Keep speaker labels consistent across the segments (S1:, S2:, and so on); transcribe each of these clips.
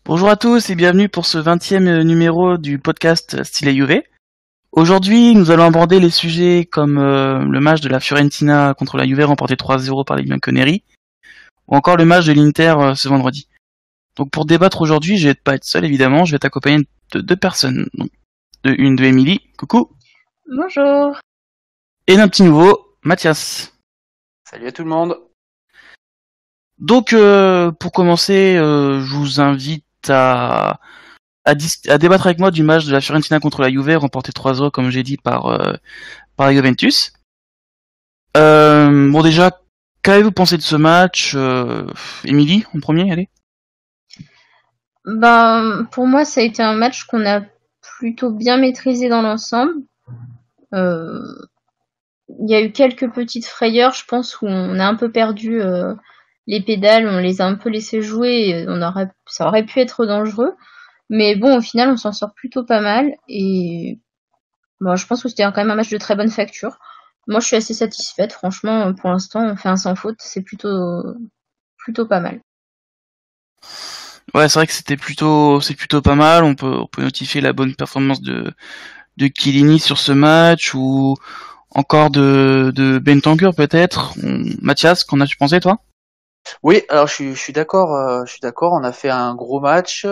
S1: Bonjour à tous et bienvenue pour ce 20e numéro du podcast Style Juve. Aujourd'hui, nous allons aborder les sujets comme le match de la Fiorentina contre la Juve remporté 3-0 par les Bianconeri, ou encore le match de l'Inter ce vendredi. Donc pour débattre aujourd'hui, je vais pas être seul évidemment, je vais être accompagné de deux personnes. Donc, de Émilie, coucou.
S2: Bonjour.
S1: Et d'un petit nouveau, Mathias.
S3: Salut à tout le monde.
S1: Donc pour commencer, je vous invite à débattre avec moi du match de la Fiorentina contre la Juve, remporté 3-0 comme j'ai dit par la Juventus. Bon déjà, qu'avez-vous pensé de ce match, Émilie, en premier, allez.
S2: Pour moi, ça a été un match qu'on a plutôt bien maîtrisé dans l'ensemble. Il y a eu quelques petites frayeurs, je pense, où on a un peu perdu les pédales, on les a un peu laissé jouer, et ça aurait pu être dangereux. Mais bon, au final, on s'en sort plutôt pas mal. Et bon, je pense que c'était quand même un match de très bonne facture. Moi, je suis assez satisfaite. Franchement, pour l'instant, on fait un sans faute. C'est plutôt pas mal.
S1: Ouais, c'est vrai que c'est plutôt pas mal. On peut notifier la bonne performance de Chiellini sur ce match, ou encore de Bentancur peut-être. Mathias, qu'en as-tu pensé toi?
S3: Oui, alors je suis d'accord. On a fait un gros match.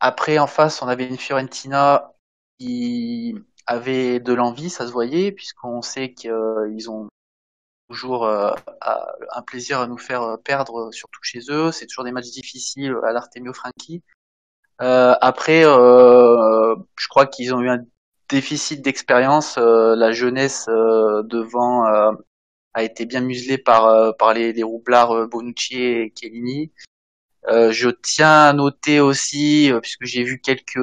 S3: Après, en face, on avait une Fiorentina qui avait de l'envie, ça se voyait, puisqu'on sait qu'ils ont toujours un plaisir à nous faire perdre, surtout chez eux. C'est toujours des matchs difficiles à l'Artemio Franchi. Après, je crois qu'ils ont eu un déficit d'expérience. La jeunesse devant a été bien muselée par les roublards Bonucci et Chiellini. Je tiens à noter aussi, puisque j'ai vu quelques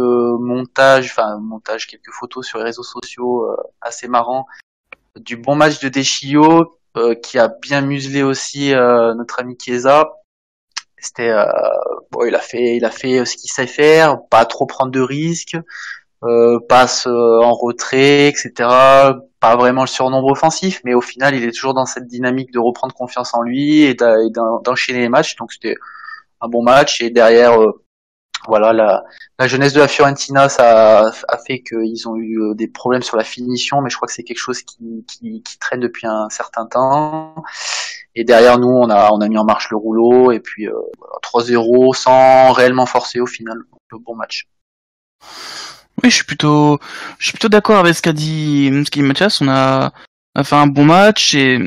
S3: quelques photos sur les réseaux sociaux assez marrants, du bon match de Deschillo, qui a bien muselé aussi notre ami Chiesa. C'était bon, il a fait ce qu'il sait faire, pas trop prendre de risques, passe en retrait, etc. Pas vraiment le surnombre offensif, mais au final, il est toujours dans cette dynamique de reprendre confiance en lui et d'enchaîner les matchs. Donc c'était un bon match. Et derrière, voilà, la jeunesse de la Fiorentina, ça a fait qu'ils ont eu des problèmes sur la finition, mais je crois que c'est quelque chose qui traîne depuis un certain temps. Et derrière nous, on a mis en marche le rouleau, et puis 3-0 sans réellement forcer au final. Donc, bon match.
S1: Oui, je suis plutôt d'accord avec ce qu'a dit Mathias. On a fait un bon match, et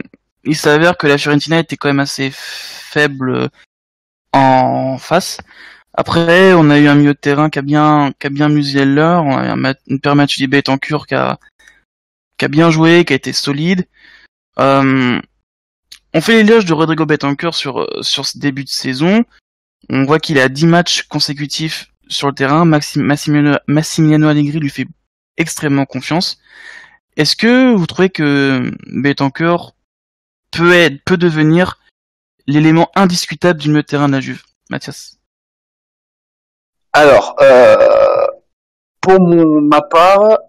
S1: il s'avère que la Fiorentina était quand même assez faible en face. Après, on a eu un milieu de terrain qui a bien muselé leur. On a eu une paire match de Bentancur qui a bien joué, qui a été solide. On fait l'éloge de Rodrigo Bentancur sur ce début de saison. On voit qu'il a 10 matchs consécutifs sur le terrain. Massimiliano Allegri lui fait extrêmement confiance. Est-ce que vous trouvez que Bentancur peut devenir l'élément indiscutable du milieu de terrain de la Juve, Mathias?
S3: Alors, pour ma part,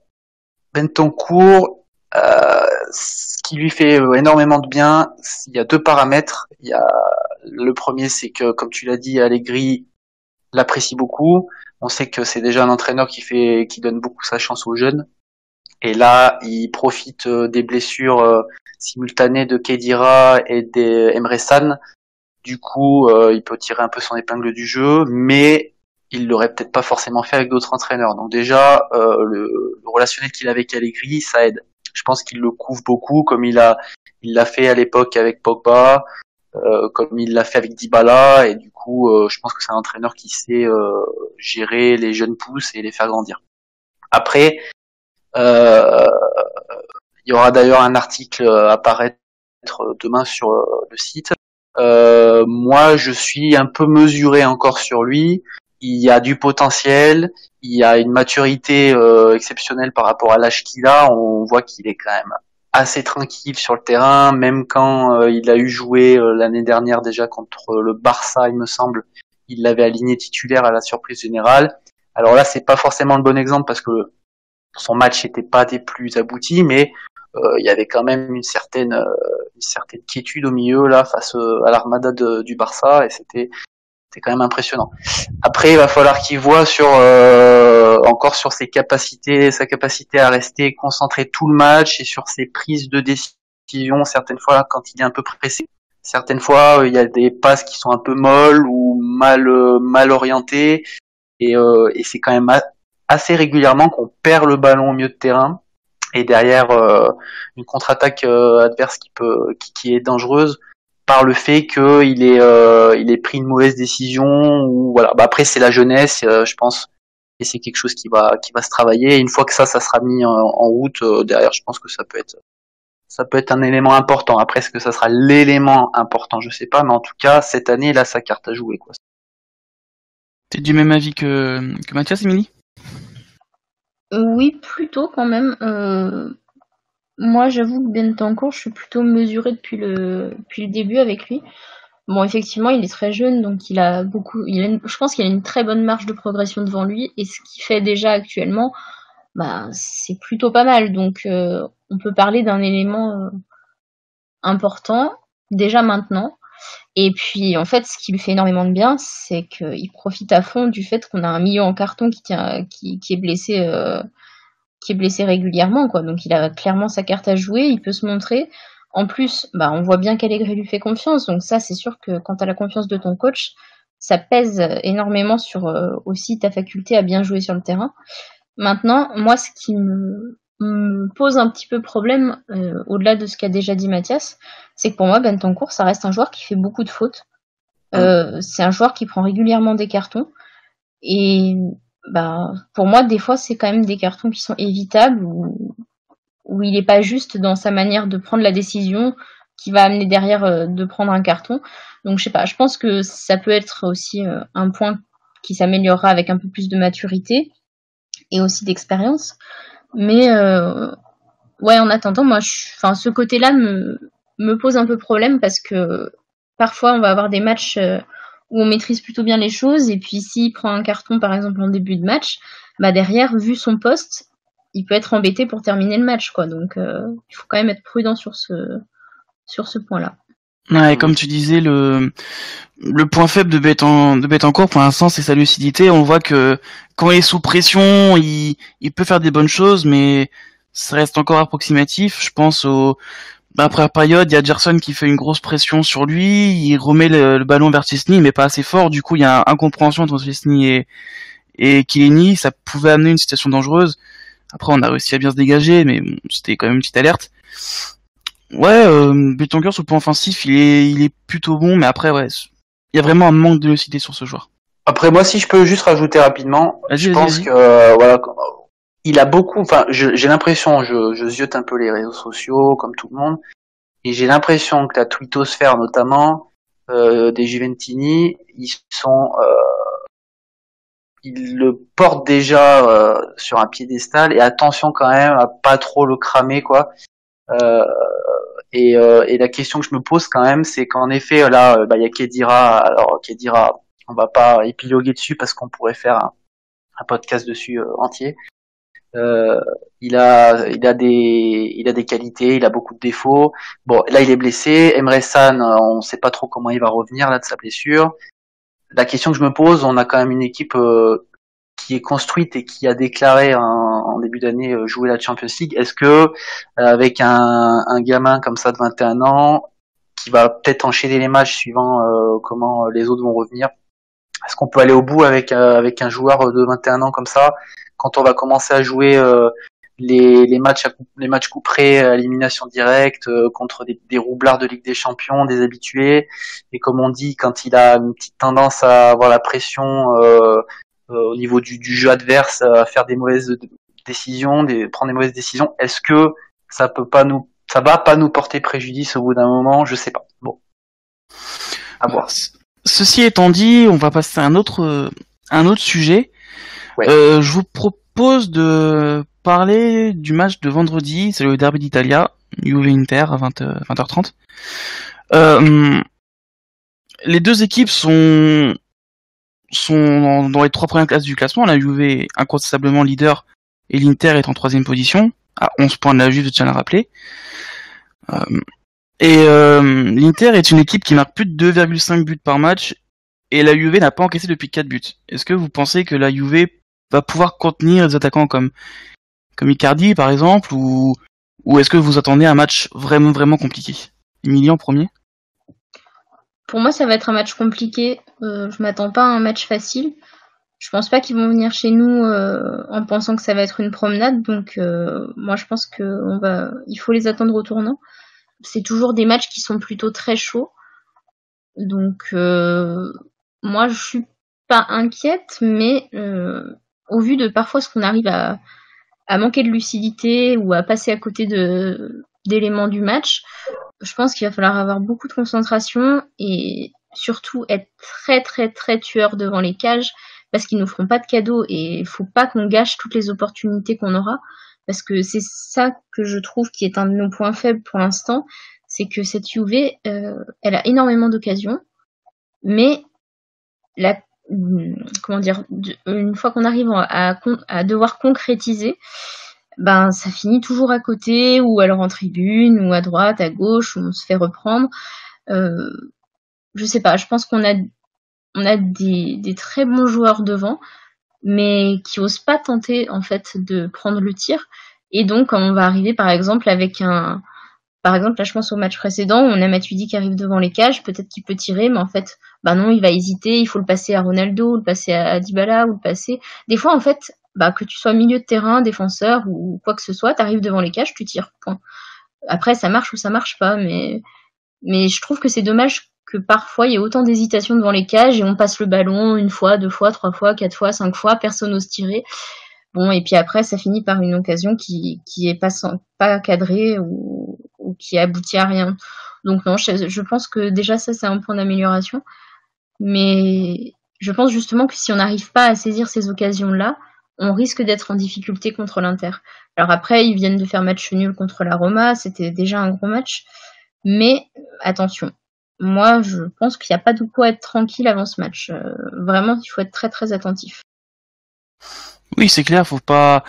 S3: Bentancur, ce qui lui fait énormément de bien, il y a deux paramètres. Il y a le premier, c'est que, comme tu l'as dit, Allegri l'apprécie beaucoup. On sait que c'est déjà un entraîneur qui donne beaucoup sa chance aux jeunes. Et là, il profite des blessures simultanées de Khedira et d'Emre Can. Du coup, il peut tirer un peu son épingle du jeu, mais il l'aurait peut-être pas forcément fait avec d'autres entraîneurs. Donc déjà, le relationnel qu'il a avec Allegri, ça aide. Je pense qu'il le couvre beaucoup, comme il l'a fait à l'époque avec Pogba, comme il l'a fait avec Dybala, et du coup, je pense que c'est un entraîneur qui sait gérer les jeunes pousses et les faire grandir. Après, il y aura d'ailleurs un article à paraître demain sur le site. Moi, je suis un peu mesuré encore sur lui. Il y a du potentiel, il y a une maturité exceptionnelle par rapport à l'âge qu'il a. On voit qu'il est quand même assez tranquille sur le terrain, même quand il a eu joué l'année dernière déjà contre le Barça, il me semble. Il l'avait aligné titulaire à la surprise générale. Alors là, c'est pas forcément le bon exemple parce que son match n'était pas des plus aboutis, mais il y avait quand même une certaine quiétude au milieu là face à l'armada du Barça, et c'était c'est quand même impressionnant. Après, il va falloir qu'il voit encore sur sa capacité à rester concentré tout le match et sur ses prises de décision. Certaines fois, quand il est un peu pressé, certaines fois, il y a des passes qui sont un peu molles ou mal orientées, et c'est quand même assez régulièrement qu'on perd le ballon au milieu de terrain. Et derrière une contre-attaque adverse qui est dangereuse par le fait qu'il ait pris une mauvaise décision, ou voilà. Bah après c'est la jeunesse, je pense, et c'est quelque chose qui va se travailler. Et une fois que ça sera mis en route, derrière, je pense que ça peut être un élément important. Après, est-ce que ça sera l'élément important, je sais pas, mais en tout cas cette année, il a sa carte à jouer, quoi.
S1: T'es du même avis que Mathias, Émilie ?
S2: Oui, plutôt quand même. Moi, j'avoue que Bentancur, je suis plutôt mesurée depuis le début avec lui. Bon, effectivement, il est très jeune, donc je pense qu'il a une très bonne marge de progression devant lui, et ce qu'il fait déjà actuellement, bah, c'est plutôt pas mal. Donc, on peut parler d'un élément important déjà maintenant. Et puis, en fait, ce qui lui fait énormément de bien, c'est qu'il profite à fond du fait qu'on a un milieu en carton qui est blessé régulièrement, quoi. Donc, il a clairement sa carte à jouer, il peut se montrer. En plus, bah, on voit bien qu'Allegri lui fait confiance. Donc ça, c'est sûr que quand tu as la confiance de ton coach, ça pèse énormément sur aussi ta faculté à bien jouer sur le terrain. Maintenant, moi, ce qui me pose un petit peu problème, au-delà de ce qu'a déjà dit Mathias, c'est que pour moi, Bentancur, ça reste un joueur qui fait beaucoup de fautes. C'est un joueur qui prend régulièrement des cartons. Et bah, pour moi, des fois, c'est quand même des cartons qui sont évitables, où il n'est pas juste dans sa manière de prendre la décision qui va amener derrière de prendre un carton. Donc, je sais pas, je pense que ça peut être aussi un point qui s'améliorera avec un peu plus de maturité et aussi d'expérience. Mais ouais, en attendant, moi, ce côté-là me pose un peu problème, parce que parfois, on va avoir des matchs où on maîtrise plutôt bien les choses, et puis s'il prend un carton, par exemple, en début de match, bah derrière, vu son poste, il peut être embêté pour terminer le match, quoi. Donc, il faut quand même être prudent sur ce point-là.
S1: Ouais, comme tu disais, le point faible de Bentancur pour l'instant, c'est sa lucidité. On voit que quand il est sous pression, il peut faire des bonnes choses, mais ça reste encore approximatif. Je pense après la période, il y a Gerson qui fait une grosse pression sur lui, il remet le ballon vers Szczesny, mais pas assez fort. Du coup, il y a incompréhension entre Szczesny et Chiellini. Ça pouvait amener une situation dangereuse. Après, on a réussi à bien se dégager, mais bon, c'était quand même une petite alerte. Ouais, Bentancur sur le plan offensif, il est plutôt bon, mais après, ouais, il y a vraiment un manque de lucidité sur ce joueur.
S3: Après, moi, si je peux juste rajouter rapidement, je pense que voilà, il a beaucoup. Enfin, j'ai l'impression, je ziote un peu les réseaux sociaux comme tout le monde, et j'ai l'impression que la twittosphère, notamment des Juventini, ils le portent déjà sur un piédestal, et attention quand même à pas trop le cramer, quoi. Et la question que je me pose quand même, c'est qu'en effet là, il y a Khedira. Alors Khedira, on va pas épiloguer dessus parce qu'on pourrait faire un podcast dessus entier. Il a des qualités, il a beaucoup de défauts. Bon, là il est blessé. Emre Can, on sait pas trop comment il va revenir là de sa blessure. La question que je me pose, on a quand même une équipe qui est construite et qui a déclaré en début d'année jouer la Champions League. Est-ce que avec un gamin comme ça de 21 ans qui va peut-être enchaîner les matchs suivant comment les autres vont revenir, est-ce qu'on peut aller au bout avec un joueur de 21 ans comme ça, quand on va commencer à jouer les matchs couperés à élimination directe contre des roublards de Ligue des Champions, des habitués, et comme on dit, quand il a une petite tendance à avoir la pression au niveau du jeu adverse, à faire des mauvaises décisions, prendre des mauvaises décisions, est-ce que ça va pas nous porter préjudice au bout d'un moment? Je sais pas. Bon, à voir.
S1: Ceci étant dit, on va passer à un autre sujet.
S3: Ouais.
S1: Je vous propose de parler du match de vendredi, c'est le Derby d'Italia, Juve-Inter à 20h30. Les deux équipes sont dans les trois premières places du classement. La Juve incontestablement leader et l'Inter est en troisième position, à 11 points de la Juve, je tiens à le rappeler. L'Inter est une équipe qui marque plus de 2,5 buts par match et la Juve n'a pas encaissé depuis 4 buts. Est-ce que vous pensez que la Juve va pouvoir contenir les attaquants comme Icardi par exemple, ou est-ce que vous attendez un match vraiment compliqué? Emilie en premier?
S2: Pour moi, ça va être un match compliqué. Je m'attends pas à un match facile. Je pense pas qu'ils vont venir chez nous en pensant que ça va être une promenade. Donc, moi, je pense il faut les attendre au tournant. C'est toujours des matchs qui sont plutôt très chauds. Donc, moi, je suis pas inquiète, mais au vu de parfois ce qu'on arrive à manquer de lucidité ou à passer à côté d'éléments du match, je pense qu'il va falloir avoir beaucoup de concentration et surtout être très très très tueur devant les cages parce qu'ils nous feront pas de cadeaux et il faut pas qu'on gâche toutes les opportunités qu'on aura parce que c'est ça que je trouve qui est un de nos points faibles pour l'instant, c'est que cette Juve, elle a énormément d'occasions, mais une fois qu'on arrive à devoir concrétiser, ben ça finit toujours à côté ou alors en tribune ou à droite, à gauche, où on se fait reprendre. Je sais pas, je pense qu'on a des très bons joueurs devant, mais qui osent pas tenter en fait de prendre le tir. Et donc quand on va arriver par exemple par exemple, là, je pense au match précédent, on a Matuidi qui arrive devant les cages, peut-être qu'il peut tirer, mais en fait, bah non, il va hésiter, il faut le passer à Ronaldo, ou le passer à Dybala, ou le passer... Des fois, en fait, que tu sois milieu de terrain, défenseur, ou quoi que ce soit, t'arrives devant les cages, tu tires, point. Après, ça marche ou ça marche pas, mais je trouve que c'est dommage que parfois, il y ait autant d'hésitation devant les cages, et on passe le ballon 1 fois, 2 fois, 3 fois, 4 fois, 5 fois, personne n'ose tirer. Bon, et puis après, ça finit par une occasion qui est pas cadrée ou qui aboutit à rien. Donc non, je pense que déjà ça, c'est un point d'amélioration. Mais je pense justement que si on n'arrive pas à saisir ces occasions-là, on risque d'être en difficulté contre l'Inter. Alors après, ils viennent de faire match nul contre la Roma, c'était déjà un gros match. Mais attention, moi, je pense qu'il n'y a pas de quoi être tranquille avant ce match. Vraiment, il faut être très très attentif.
S1: Oui, c'est clair, faut pas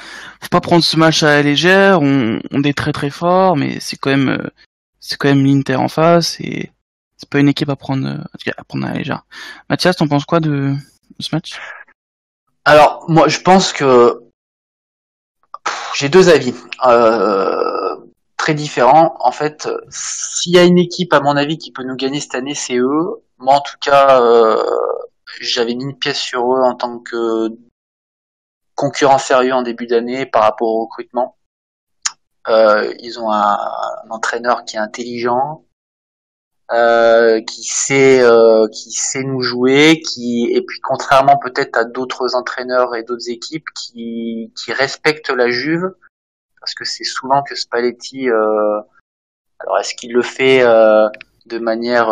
S1: prendre ce match à la légère. On est très très fort, mais c'est quand même l'Inter en face et c'est pas une équipe à prendre à la légère. Mathias, t'en penses quoi de ce match?
S3: Alors, moi, je pense que j'ai 2 avis très différents. En fait, s'il y a une équipe, à mon avis, qui peut nous gagner cette année, c'est eux. Moi, en tout cas, j'avais mis une pièce sur eux en tant que concurrent sérieux en début d'année par rapport au recrutement. Ils ont un entraîneur qui est intelligent, qui sait nous jouer, et puis contrairement peut-être à d'autres entraîneurs et d'autres équipes qui respectent la Juve, parce que c'est souvent que Spalletti, alors est-ce qu'il le fait de manière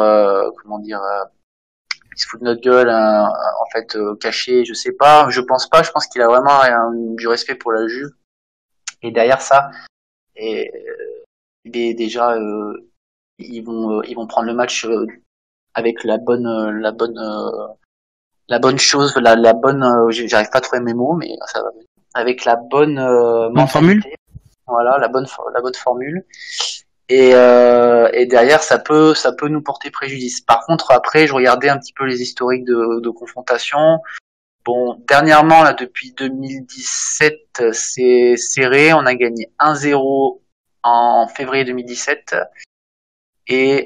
S3: il se fout de notre gueule, en fait caché, je sais pas, je pense qu'il a vraiment du respect pour la Juve, et derrière ça, et déjà ils vont prendre le match avec la bonne chose, la bonne, j'arrive pas à trouver mes mots, mais ça va, avec la bonne mentalité, voilà, la bonne formule. Et derrière, ça peut nous porter préjudice. Par contre, après, je regardais un petit peu les historiques de confrontation. Bon, dernièrement, là, depuis 2017, c'est serré. On a gagné 1-0 en février 2017. Et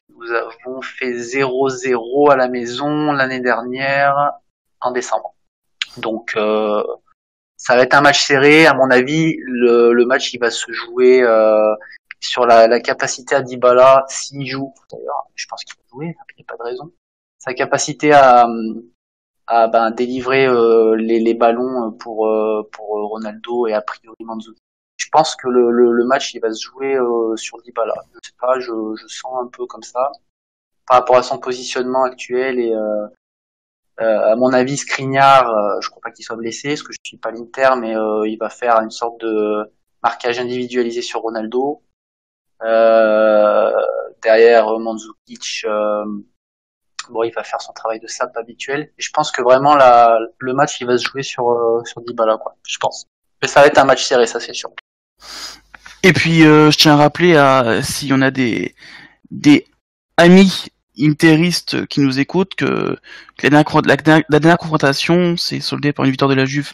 S3: nous avons fait 0-0 à la maison l'année dernière, en décembre. Donc, ça va être un match serré. À mon avis, le match, il va se jouer sur la capacité à Dybala, s'il joue, d'ailleurs, je pense qu'il va jouer, il n'y a pas de raison, sa capacité à délivrer les ballons pour Ronaldo et a priori Mandzukic. Je pense que le match il va se jouer sur Dybala. Je sais pas, je sens un peu comme ça par rapport à son positionnement actuel et à mon avis Skriniar, je crois pas qu'il soit blessé parce que je suis pas l'Inter, mais il va faire une sorte de marquage individualisé sur Ronaldo. Derrière Mandzukic, il va faire son travail de sap habituel. Et je pense que vraiment le match il va se jouer sur Dybala, quoi. Je pense. Mais ça va être un match serré, ça c'est sûr.
S1: Et puis je tiens à rappeler si on a des amis interistes qui nous écoutent que la dernière confrontation s'est soldée par une victoire de la Juve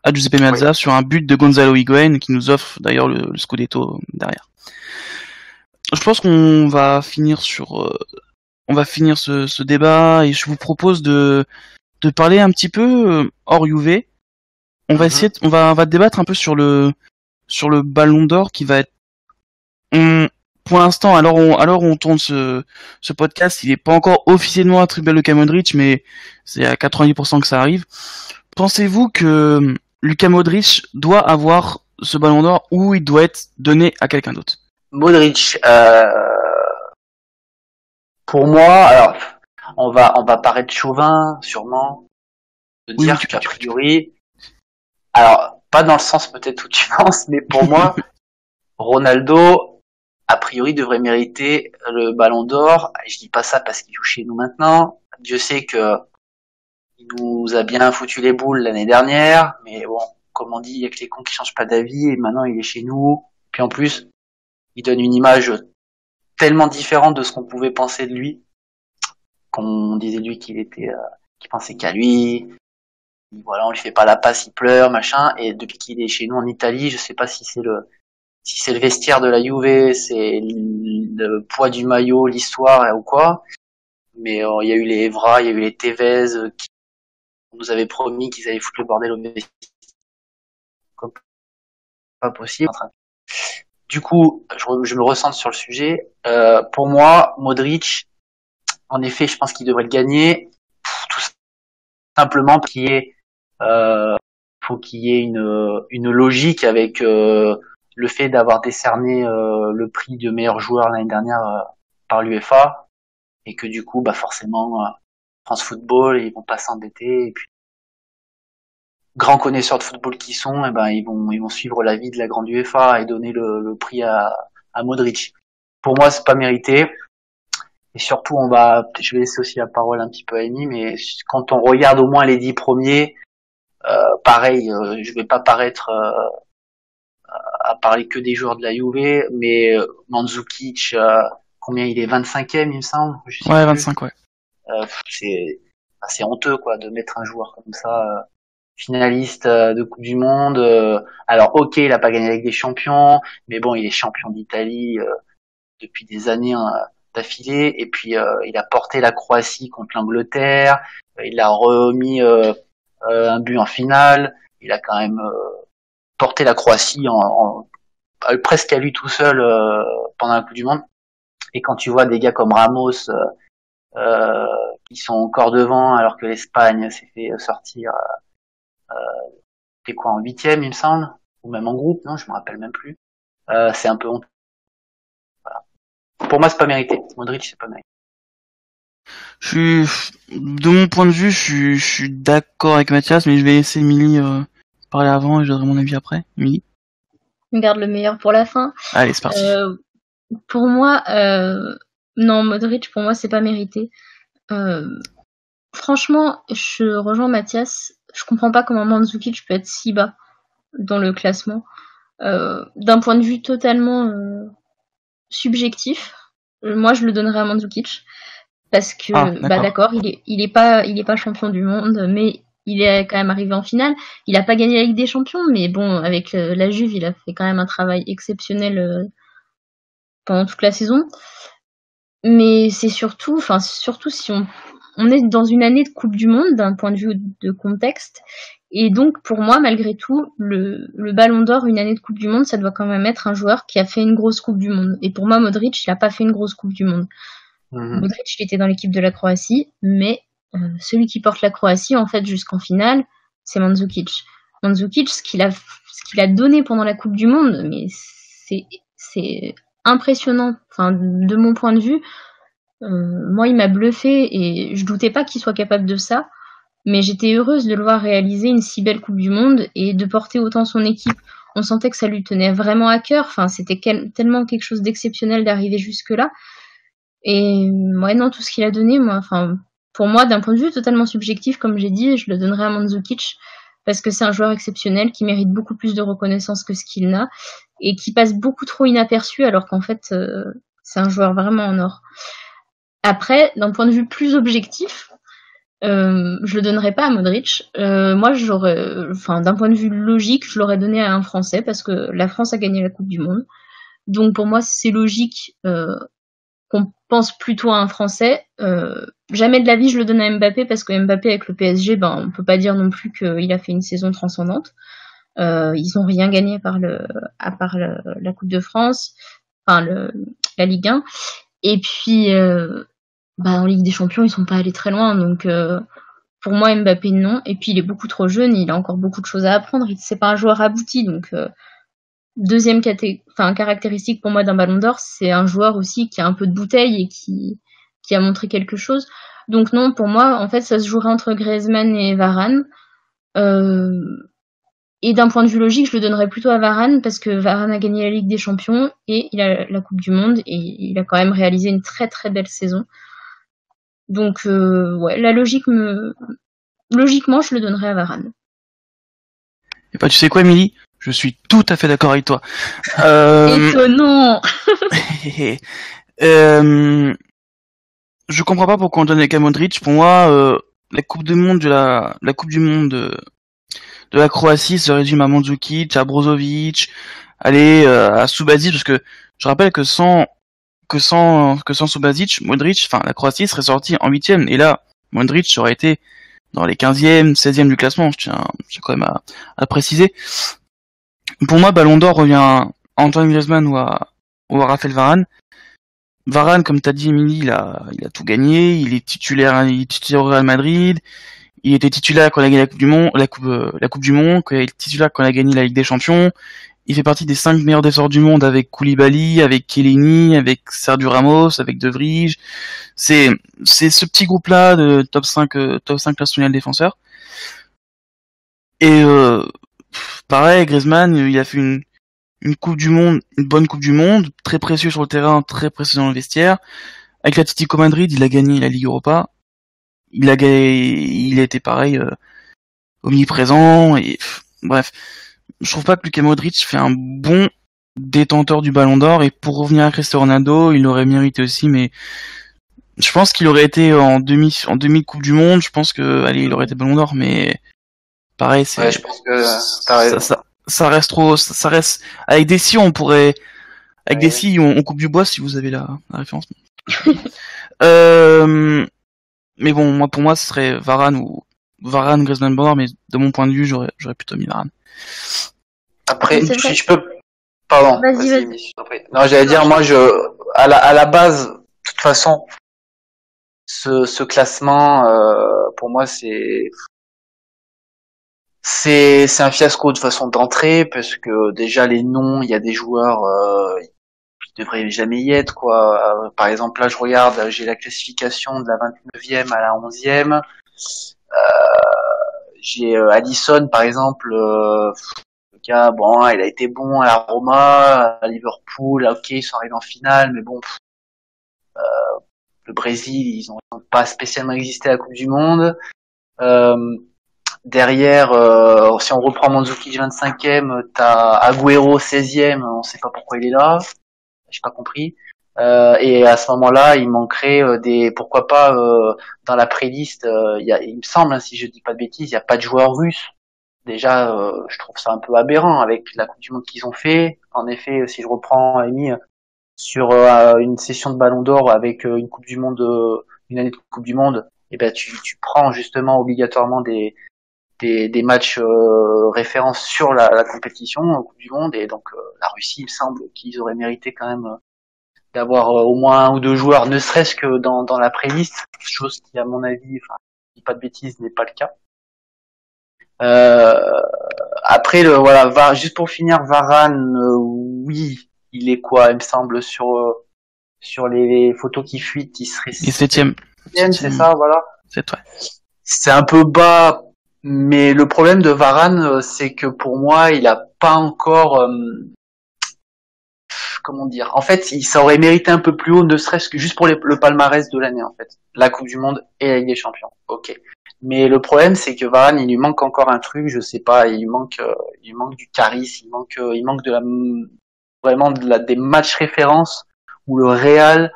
S1: à Giuseppe Meazza sur un but de Gonzalo Higuaín qui nous offre d'ailleurs le Scudetto derrière. Je pense qu'on va finir ce débat et je vous propose de parler un petit peu hors Juve. On va débattre un peu sur le Ballon d'Or qui va être pour l'instant, alors on tourne ce podcast, il est pas encore officiellement attribué à Luka Modric, mais c'est à 90% que ça arrive. Pensez-vous que Luka Modric doit avoir ce Ballon d'Or ou il doit être donné à quelqu'un d'autre?
S3: Modric, pour moi, alors on va paraître chauvin, sûrement, de dire qu'a priori, alors pas dans le sens peut-être où tu penses, mais pour moi, Ronaldo, a priori, devrait mériter le Ballon d'Or. Je dis pas ça parce qu'il joue chez nous maintenant. Dieu sait que il nous a bien foutu les boules l'année dernière, mais bon, comme on dit, il y a que les cons qui changent pas d'avis, et maintenant il est chez nous. Puis en plus, il donne une image tellement différente de ce qu'on pouvait penser de lui, qu'on disait de lui qu'il pensait qu'à lui. Voilà, on lui fait pas la passe, il pleure, machin. Et depuis qu'il est chez nous en Italie, je sais pas si c'est le vestiaire de la Juve, c'est le poids du maillot, l'histoire ou quoi. Mais il y a eu les Evra, il y a eu les Tevez qui nous avaient promis qu'ils allaient foutre le bordel au vestiaire. Comme pas possible. Du coup, je me ressens sur le sujet. Pour moi, Modric, en effet, je pense qu'il devrait le gagner. Tout simplement faut qu'il y ait une logique avec le fait d'avoir décerné le prix de meilleur joueur l'année dernière par l'UEFA, et que du coup, forcément, France Football, ils vont pas s'embêter, et puis grands connaisseurs de football qui sont, ils vont suivre l'avis de la grande UEFA et donner le prix à Modric. Pour moi, c'est pas mérité. Et surtout, je vais laisser aussi la parole un petit peu à Amy, mais quand on regarde au moins les 10 premiers, pareil, je vais pas paraître à parler que des joueurs de la Juve, mais Mandzukic, combien il est, 25e, il me semble.
S1: Ouais, 25, ouais.
S3: C'est honteux, quoi, de mettre un joueur comme ça, finaliste de Coupe du Monde. Alors, ok, il a pas gagné avec des champions, mais bon, il est champion d'Italie depuis des années d'affilée. Et puis, il a porté la Croatie contre l'Angleterre. Il a remis un but en finale. Il a quand même porté la Croatie presque à lui tout seul pendant la Coupe du Monde. Et quand tu vois des gars comme Ramos qui sont encore devant alors que l'Espagne s'est fait sortir c'était quoi, en 8e, il me semble, ou même en groupe, non, je me rappelle même plus. C'est un peu honteux. Voilà. Pour moi, c'est pas mérité. Modric, c'est pas mérité.
S1: De mon point de vue, je suis d'accord avec Mathias, mais je vais laisser Emily parler avant et je donnerai mon avis après. Emily,
S2: on garde le meilleur pour la fin.
S1: Allez, c'est parti.
S2: Pour moi, non, Modric, pour moi, c'est pas mérité. Franchement, je rejoins Mathias. Je comprends pas comment Mandzukic peut être si bas dans le classement. D'un point de vue totalement subjectif, moi, je le donnerais à Mandzukic parce que, d'accord, il est pas champion du monde, mais il est quand même arrivé en finale. Il a pas gagné la Ligue des Champions, mais bon, avec la Juve, il a fait quand même un travail exceptionnel pendant toute la saison. Mais c'est surtout si on est dans une année de Coupe du Monde d'un point de vue de contexte, et donc pour moi, malgré tout, le Ballon d'Or, une année de Coupe du Monde, ça doit quand même être un joueur qui a fait une grosse Coupe du Monde. Et pour moi, Modric, il a pas fait une grosse Coupe du Monde. Modric, il était dans l'équipe de la Croatie, mais celui qui porte la Croatie, en fait, jusqu'en finale, c'est Mandzukic. Mandzukic, ce qu'il a donné pendant la Coupe du Monde, mais c'est impressionnant. Enfin, de mon point de vue, moi, il m'a bluffé et je doutais pas qu'il soit capable de ça. Mais j'étais heureuse de le voir réaliser une si belle Coupe du Monde et de porter autant son équipe. On sentait que ça lui tenait vraiment à cœur. Enfin, c'était tellement quelque chose d'exceptionnel d'arriver jusque-là. Et ouais, non, tout ce qu'il a donné, pour moi, d'un point de vue totalement subjectif, comme j'ai dit, je le donnerais à Mandzukic parce que c'est un joueur exceptionnel qui mérite beaucoup plus de reconnaissance que ce qu'il n'a et qui passe beaucoup trop inaperçu alors qu'en fait, c'est un joueur vraiment en or. Après, d'un point de vue plus objectif, je le donnerais pas à Modric. Moi, d'un point de vue logique, je l'aurais donné à un Français parce que la France a gagné la Coupe du Monde. Donc pour moi, c'est logique qu'on pense plutôt à un Français. Jamais de la vie je le donne à Mbappé parce que Mbappé avec le PSG, on peut pas dire non plus qu'il a fait une saison transcendante. Ils ont rien gagné à part la Coupe de France, la Ligue 1. Et puis en Ligue des Champions, ils sont pas allés très loin, donc pour moi Mbappé non. Et puis il est beaucoup trop jeune, il a encore beaucoup de choses à apprendre. C'est pas un joueur abouti, donc deuxième caractéristique pour moi d'un Ballon d'Or, c'est un joueur aussi qui a un peu de bouteille et qui a montré quelque chose. Donc non, pour moi, en fait, ça se jouerait entre Griezmann et Varane. Et d'un point de vue logique, je le donnerais plutôt à Varane parce que Varane a gagné la Ligue des Champions et il a la Coupe du Monde et il a quand même réalisé une très très belle saison. Donc logiquement, je le donnerais à Varane.
S1: Et tu sais quoi, Émilie ? Je suis tout à fait d'accord avec toi.
S2: Étonnant.
S1: Je comprends pas pourquoi on donne qu'à Modric. Pour moi, la Coupe du Monde de la Croatie se résume à Mandzukic, à Brozovic, à Subasic, parce que je rappelle que sans Subasic, Modric, la Croatie serait sortie en 8e, et là, Modric aurait été dans les 15e, 16e du classement, je tiens quand même à préciser. Pour moi, Ballon d'Or revient à Antoine Griezmann ou à Raphaël Varane. Varane, comme t'as dit, Émilie, il a tout gagné, il est titulaire au Real Madrid, il était titulaire quand il a gagné la Coupe du Monde, il est titulaire quand il a gagné la Ligue des Champions. Il fait partie des 5 meilleurs défenseurs du monde avec Koulibaly, avec Chiellini, avec Sergio Ramos, avec De Vrij. C'est ce petit groupe-là de top 5 national défenseurs. Et pareil, Griezmann, il a fait une Coupe du Monde, une bonne Coupe du Monde, très précieux sur le terrain, très précieux dans le vestiaire. Avec l'Atlético Madrid, il a gagné la Ligue Europa. Il a été pareil, omniprésent, et bref. Je trouve pas que Luka Modric fait un bon détenteur du Ballon d'Or, et pour revenir à Cristiano Ronaldo, il l'aurait mérité aussi, mais je pense qu'il aurait été en demi Coupe du Monde, je pense que, il aurait été Ballon d'Or, mais pareil, c'est...
S3: Ouais, je pense que t'as raison.
S1: Ça reste trop, ça reste, avec des si on pourrait, avec des si on coupe du bois si vous avez la référence. Mais bon, pour moi, ce serait Varane, Griezmann, Ballon d'Or, mais de mon point de vue, j'aurais plutôt mis Varane.
S3: Après, si je peux, pardon.
S2: Vas-y.
S3: Non, j'allais dire, moi, à la base, de toute façon, ce classement, pour moi, c'est un fiasco de façon d'entrée, parce que déjà les noms, il y a des joueurs qui devraient jamais y être, quoi. Par exemple, là, je regarde, j'ai la classification de la 29e à la 11e. J'ai Alisson, par exemple. Le gars, bon, il a été bon à la Roma, à Liverpool, ok, ils sont arrivés en finale, mais bon, le Brésil, ils ont pas spécialement existé à la Coupe du Monde. Derrière, si on reprend Mandzukic 25e, t'as Agüero 16e, on sait pas pourquoi il est là, j'ai pas compris. Et à ce moment-là, il manquerait pourquoi pas dans la pré-liste, il me semble, si je dis pas de bêtises, il y a pas de joueur russe. Déjà, je trouve ça un peu aberrant avec la Coupe du Monde qu'ils ont fait. En effet, si je reprends Amy sur une session de Ballon d'Or avec une Coupe du Monde, une année de Coupe du Monde, et ben tu prends justement obligatoirement des matchs références sur la compétition Coupe du Monde, et donc la Russie, il me semble qu'ils auraient mérité quand même d'avoir au moins un ou deux joueurs, ne serait-ce que dans la playlist, chose qui à mon avis, enfin, si je dis pas de bêtises, n'est pas le cas. Après voilà, juste pour finir, Varane, oui, il est quoi, il me semble sur les photos qui fuitent, il serait
S1: 7e,
S3: c'est ça, voilà.
S1: Ouais.
S3: C'est un peu bas, mais le problème de Varane, c'est que pour moi, il a pas encore, comment dire, en fait, ça aurait mérité un peu plus haut, ne serait-ce que juste pour le palmarès de l'année, en fait, la Coupe du Monde et la Ligue des Champions. Ok. Mais le problème, c'est que Varane, il lui manque encore un truc, je sais pas, il manque du charisme, il manque vraiment des matchs références où le Real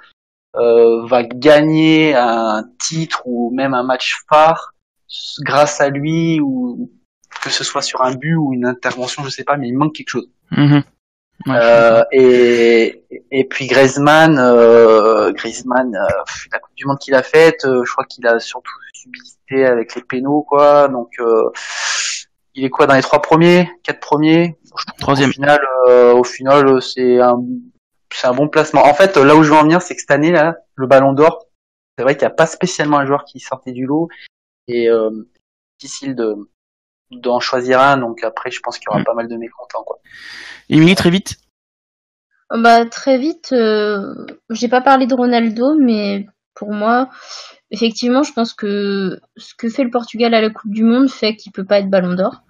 S3: va gagner un titre ou même un match phare grâce à lui, ou que ce soit sur un but ou une intervention, je sais pas, mais il manque quelque chose.
S1: Ouais,
S3: Et puis Griezmann, la Coupe du Monde qu'il a faite, je crois qu'il a surtout subsisté avec les pénaux, quoi. Donc il est quoi dans les 3 premiers, 4 premiers?
S1: Troisième.
S3: Au final, c'est un bon placement. En fait, là où je veux en venir, c'est que cette année, là, le Ballon d'Or, c'est vrai qu'il n'y a pas spécialement un joueur qui sortait du lot, et difficile d'en choisir un. Donc après, je pense qu'il y aura pas mal de mécontents, quoi.
S1: Émilie, très vite.
S2: Bah très vite, j'ai pas parlé de Ronaldo, mais pour moi, effectivement, je pense que ce que fait le Portugal à la Coupe du Monde fait qu'il peut pas être Ballon d'Or.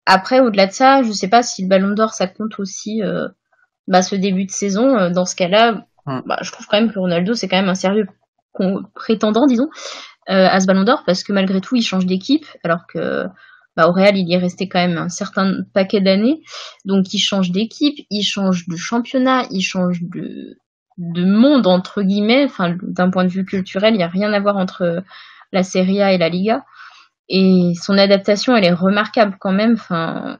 S2: Après, au-delà de ça, je sais pas si le Ballon d'Or ça compte aussi ce début de saison. Dans ce cas-là, je trouve quand même que Ronaldo c'est quand même un sérieux prétendant, disons, à ce Ballon d'Or, parce que malgré tout, il change d'équipe, alors que au Real, il y est resté quand même un certain paquet d'années. Donc, il change d'équipe, il change de championnat, il change de monde, entre guillemets. Enfin, d'un point de vue culturel, il n'y a rien à voir entre la Serie A et la Liga. Et son adaptation, elle est remarquable quand même. Enfin,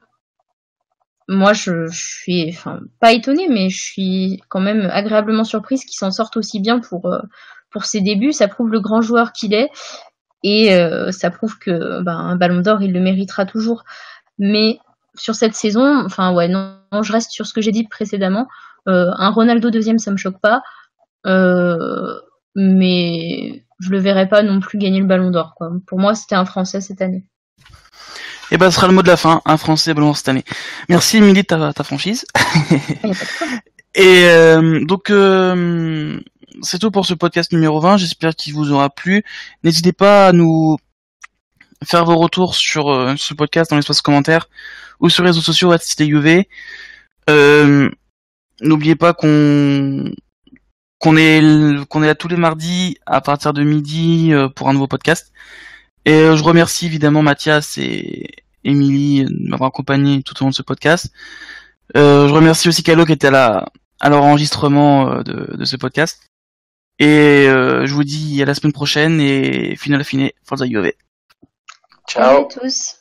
S2: moi, je suis pas étonnée, mais je suis quand même agréablement surprise qu'il s'en sorte aussi bien pour ses débuts. Ça prouve le grand joueur qu'il est. Et ça prouve que un Ballon d'Or, il le méritera toujours. Mais sur cette saison, non, je reste sur ce que j'ai dit précédemment. Un Ronaldo deuxième, ça me choque pas. Mais je le verrai pas non plus gagner le Ballon d'Or, quoi. Pour moi, c'était un Français cette année.
S1: Et ce sera le mot de la fin, un Français Ballon d'Or cette année. Merci Émilie de ta franchise. Et donc c'est tout pour ce podcast numéro 20, j'espère qu'il vous aura plu. N'hésitez pas à nous faire vos retours sur ce podcast dans l'espace commentaires ou sur les réseaux sociaux @citéuv. N'oubliez pas qu'on est là tous les mardis à partir de midi pour un nouveau podcast. Et je remercie évidemment Mathias et Émilie de m'avoir accompagné tout au long de ce podcast. Je remercie aussi Calo qui était à l'enregistrement de ce podcast. Et je vous dis à la semaine prochaine et finale, Forza Juve.
S2: Ciao à tous.